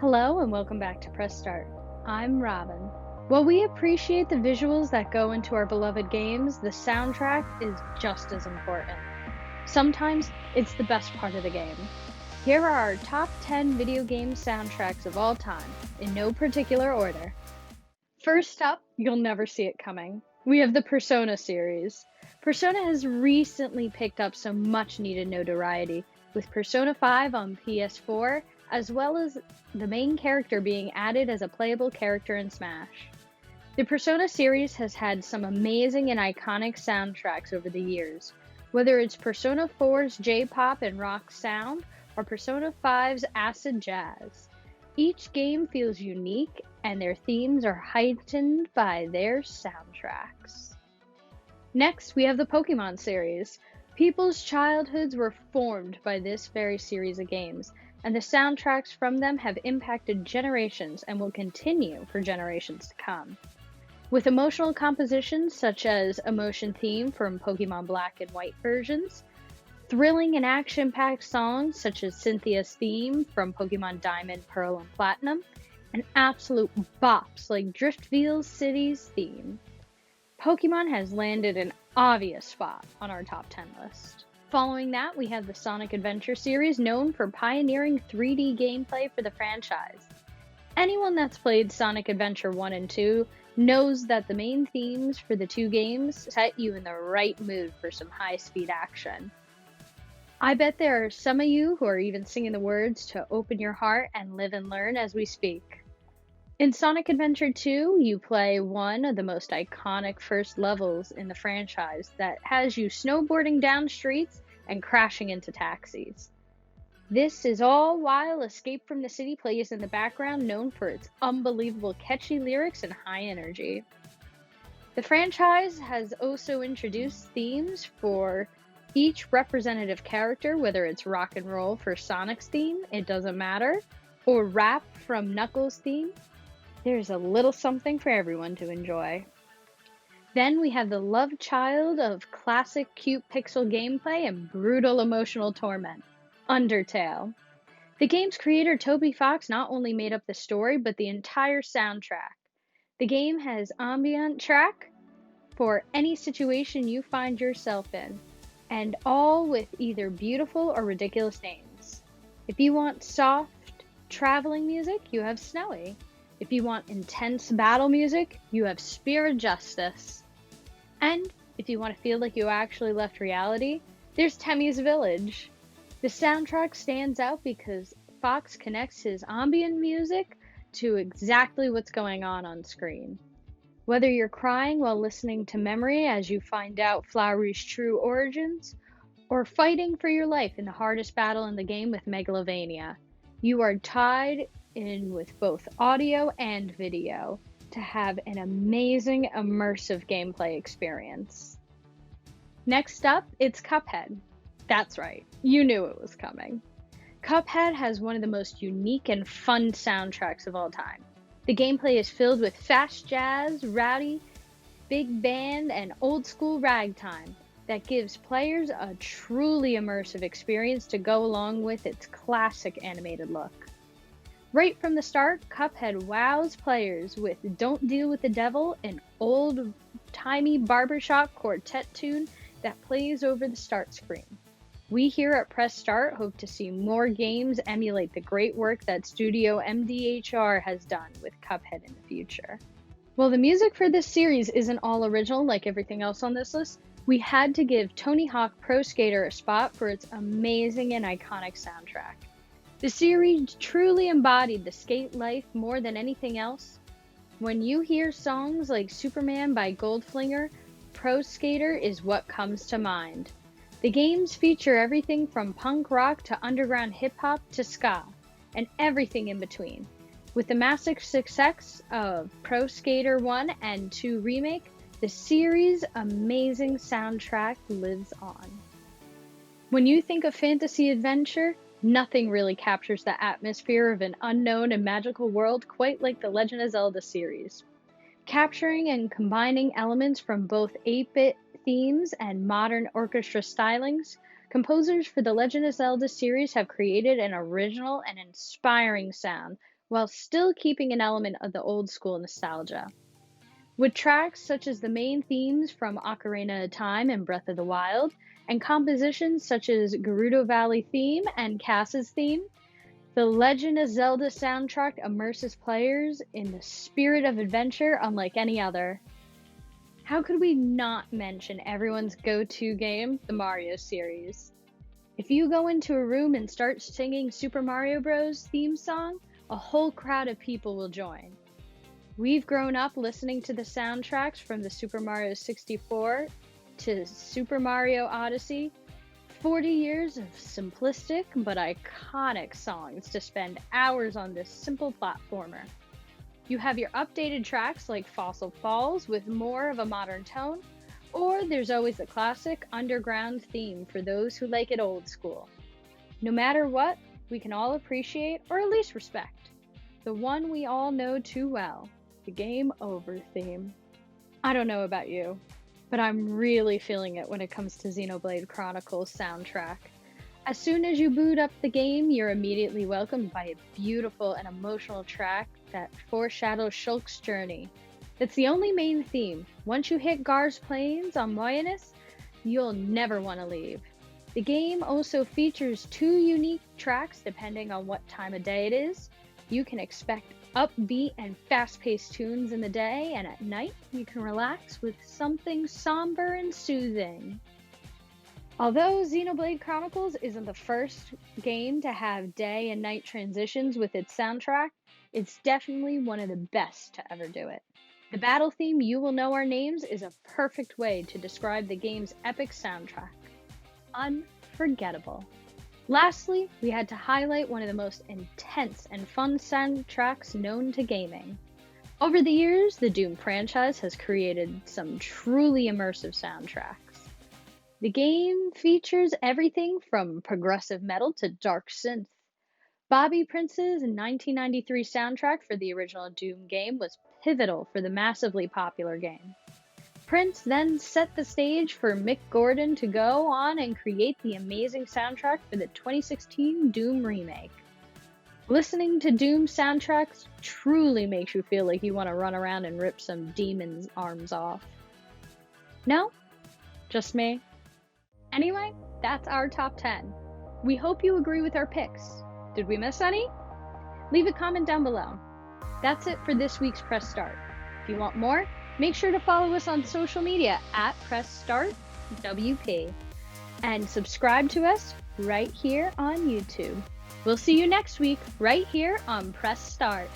Hello and welcome back to Press Start. I'm Robyn. While we appreciate the visuals that go into our beloved games, the soundtrack is just as important. Sometimes it's the best part of the game. Here are our top 10 video game soundtracks of all time, in no particular order. First up, you'll never see it coming. We have the Persona series. Persona has recently picked up some much needed notoriety, with Persona 5 on PS4, as well as the main character being added as a playable character in Smash. The Persona series has had some amazing and iconic soundtracks over the years, whether it's Persona 4's J-pop and rock sound, or Persona 5's acid jazz. Each game feels unique, and their themes are heightened by their soundtracks. Next, we have the Pokémon series. People's childhoods were formed by this very series of games, and the soundtracks from them have impacted generations and will continue for generations to come. With emotional compositions such as Emotion Theme from Pokémon Black and White versions, thrilling and action-packed songs such as Cynthia's theme from Pokémon Diamond, Pearl, and Platinum, and absolute bops like Driftveil's City's theme. Pokémon has landed an obvious spot on our top 10 list. Following that, we have the Sonic Adventure series, known for pioneering 3D gameplay for the franchise. Anyone that's played Sonic Adventure 1 and 2 knows that the main themes for the two games set you in the right mood for some high-speed action. I bet there are some of you who are even singing the words to Open Your Heart and Live and Learn as we speak. In Sonic Adventure 2, you play one of the most iconic first levels in the franchise that has you snowboarding down streets and crashing into taxis. This is all while Escape from the City plays in the background, known for its unbelievable catchy lyrics and high energy. The franchise has also introduced themes for each representative character, whether it's rock and roll for Sonic's theme, it doesn't matter, or rap from Knuckles' theme. There's a little something for everyone to enjoy. Then we have the love child of classic cute pixel gameplay and brutal emotional torment, Undertale. The game's creator Toby Fox not only made up the story, but the entire soundtrack. The game has ambient track for any situation you find yourself in, and all with either beautiful or ridiculous names. If you want soft, traveling music, you have Snowy. If you want intense battle music, you have Spear of Justice. And if you want to feel like you actually left reality, there's Temmie's Village. The soundtrack stands out because Fox connects his ambient music to exactly what's going on screen. Whether you're crying while listening to Memory as you find out Flowery's true origins, or fighting for your life in the hardest battle in the game with Megalovania, you are tied in with both audio and video to have an amazing immersive gameplay experience. Next up, it's Cuphead. That's right, you knew it was coming. Cuphead has one of the most unique and fun soundtracks of all time. The gameplay is filled with fast jazz, rowdy, big band, and old school ragtime that gives players a truly immersive experience to go along with its classic animated look. Right from the start, Cuphead wows players with Don't Deal with the Devil, an old-timey barbershop quartet tune that plays over the start screen. We here at Press Start hope to see more games emulate the great work that Studio MDHR has done with Cuphead in the future. While the music for this series isn't all original like everything else on this list, we had to give Tony Hawk Pro Skater a spot for its amazing and iconic soundtrack. The series truly embodied the skate life more than anything else. When you hear songs like Superman by Goldfinger, Pro Skater is what comes to mind. The games feature everything from punk rock to underground hip-hop to ska, and everything in between. With the massive success of Pro Skater 1 and 2 Remake, the series' amazing soundtrack lives on. When you think of fantasy adventure, nothing really captures the atmosphere of an unknown and magical world quite like the Legend of Zelda series. Capturing and combining elements from both 8-bit themes and modern orchestra stylings, composers for the Legend of Zelda series have created an original and inspiring sound while still keeping an element of the old school nostalgia. With tracks such as the main themes from Ocarina of Time and Breath of the Wild, and compositions such as Gerudo Valley theme and Cass's theme, the Legend of Zelda soundtrack immerses players in the spirit of adventure unlike any other. How could we not mention everyone's go-to game, the Mario series? If you go into a room and start singing Super Mario Bros. Theme song, a whole crowd of people will join. We've grown up listening to the soundtracks from the Super Mario 64 to Super Mario Odyssey, 40 years of simplistic but iconic songs to spend hours on this simple platformer. You have your updated tracks like Fossil Falls with more of a modern tone, or there's always the classic underground theme for those who like it old school. No matter what, we can all appreciate, or at least respect, the one we all know too well, the Game Over theme. I don't know about you, but I'm really feeling it when it comes to Xenoblade Chronicles soundtrack. As soon as you boot up the game, you're immediately welcomed by a beautiful and emotional track that foreshadows Shulk's journey. It's the only main theme. Once you hit Gar's plains on Moyonus, you'll never want to leave. The game also features 2 unique tracks depending on what time of day it is. You can expect upbeat and fast-paced tunes in the day, and at night you can relax with something somber and soothing. Although Xenoblade Chronicles isn't the first game to have day and night transitions with its soundtrack, it's definitely one of the best to ever do it. The battle theme, You Will Know Our Names, is a perfect way to describe the game's epic soundtrack. Unforgettable. Lastly, we had to highlight one of the most intense and fun soundtracks known to gaming. Over the years, the Doom franchise has created some truly immersive soundtracks. The game features everything from progressive metal to dark synth. Bobby Prince's 1993 soundtrack for the original Doom game was pivotal for the massively popular game. Prince then set the stage for Mick Gordon to go on and create the amazing soundtrack for the 2016 Doom remake. Listening to Doom soundtracks truly makes you feel like you want to run around and rip some demons' arms off. No? Just me? Anyway, that's our top 10. We hope you agree with our picks. Did we miss any? Leave a comment down below. That's it for this week's Press Start. If you want more, make sure to follow us on social media at PressStartWP and subscribe to us right here on YouTube. We'll see you next week right here on Press Start.